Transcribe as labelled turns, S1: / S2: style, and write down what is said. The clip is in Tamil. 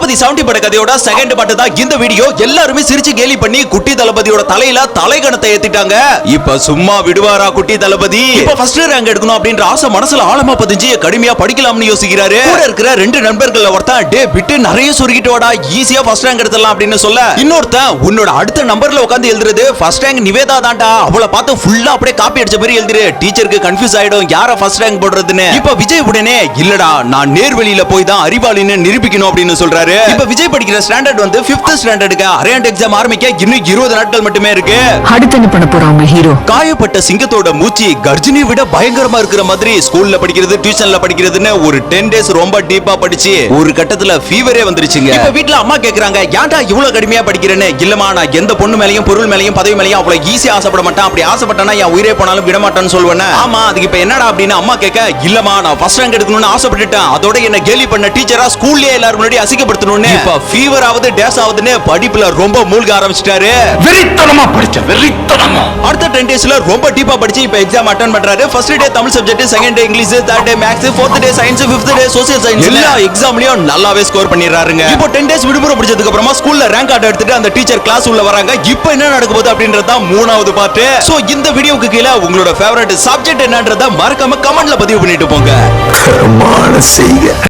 S1: தளபதி 70 பட கதையோட செகண்ட் பார்ட் தான் இந்த வீடியோ. எல்லாருமே சிரிச்சு கேலி பண்ணி குட்டி தளபதியோட தலையில தலைகணத்தை ஏத்திட்டாங்க. இப்ப சும்மா விடுவாரா குட்டி தளபதி? இப்ப ஃபர்ஸ்ட் ரேங்க் எடுக்கணும் அப்படின்ற ஆசை மனசுல ஆழமா பதிஞ்சு கடுமையா படிக்கலாம்னு யோசிக்கிறாரு. கூட இருக்கிற ரெண்டு நண்பர்கள்ல ஒருத்தன் டே விட்டு நிறைய சொருகிட்டு வாடா, ஈஸியா ஃபர்ஸ்ட் ரேங்க் எடுத்துடலாம் அப்படின்னு சொல்ல, இன்னொருத்தன் உன்னோட அடுத்த நம்பர்ல உட்கார்ந்து எழுதுறது ஃபர்ஸ்ட் ரேங்க் நிவேதா தான்டா, அவளை பார்த்து ஃபுல்லா அப்படியே காப்பி அடிச்ச மாதிரி எழுதுரு, டீச்சருக்கு கன்ஃபியூஸ் ஆயிடும் யார ஃபர்ஸ்ட் ரேங்க் போடுறதுன்னு. இப்ப விஜய் உடனே இல்லடா நான் நேர்வழியில போய் தான் அறிவாளின்னு நிரூபிக்கணும் அப்படின்னு சொல்றாரு. இப்ப விஜய் படிக்கிற ஸ்டாண்டர்ட் வந்து 5th ஸ்டாண்டர்டுக்கு அரையாண்டு எக்ஸாம் ஆரம்பிக்க இன்னும் 20 நாட்கள் மட்டுமே இருக்கு.
S2: அடுத்து என்ன பண்ண போறாங்க ஹீரோ?
S1: காயப்பட்ட சிங்கத்தோட மூச்சு கர்ஜினி விட பயங்கரமா இருக்கிற மாதிரி ஸ்கூல்ல படிக்கிறது டியூஷன்ல படிக்கிறதுன்னு ஒரு 10 டேஸ் ரொம்ப டீப்பா படிச்சு ஒரு கட்டத்துல ஃபீவரே வந்துருச்சுங்க. இப்ப வீட்ல அம்மா கேக்குறாங்க ஏன்டா இவ்வளவு கடுமையா படிக்கிறேன்னு. இல்லமா நான் எந்த பொண்ணு மேலயும் பொருள் மேலயும் பதவி மேலயும் அவ்வளவு ஈஸியா ஆசைப்பட மாட்டேன், அப்படி ஆசைப்பட்டனா என் உயிரே போனாலும் விட மாட்டேன்னு சொல்லுவேன். ஆமா அதுக்கு இப்ப என்னடா அப்படின்னு அம்மா கேட்க, இல்லமா நான் ஃபர்ஸ்ட் ரேங்க் எடுக்கணும்னு ஆசைப்பட்டுட்டேன், அதோட என்ன கேலி பண்ண டீச்சரா ஸ்கூல்லே எல்லாரும் முன்னாடி அசிங்கப்படுத்தணும்னு இப்ப ஃபீவர் ஆவது டேஸ் ஆவதுன்னு படிப்புல ரொம்ப மூழ்க ஆரம்பிச்சிட்டாரு.
S3: வெறித்தனமா படிச்ச வெறித்தனமா.
S1: அடுத்த 10 டேஸ்ல ரொம்ப டீப்பா படிச்சு இப்ப எக்ஸாம் அட்டெண்ட் பண்றாரு. First day Tamil subject, second day English, third day maths, fourth day science, fifth day social science, எல்லா எக்ஸாம்லயும் நல்லாவே ஸ்கோர் பண்ணிடுறாருங்க. இப்போ 10 டேஸ் விடுமுறை முடிஞ்சதுக்கு அப்புறமா ஸ்கூல்ல ரேங்க் கார்டு எடுத்துட்டு அந்த டீச்சர் கிளாஸ் உள்ள வராங்க. இப்போ என்ன நடக்க போகுது அப்படின்றது தான் 3வது பார்ட். சோ இந்த வீடியோக்கு கீழ உங்களோட ஃபேவரட் சப்ஜெக்ட் என்னன்றத மறக்காம கமெண்ட்ல பதிவு பண்ணிட்டு போங்க.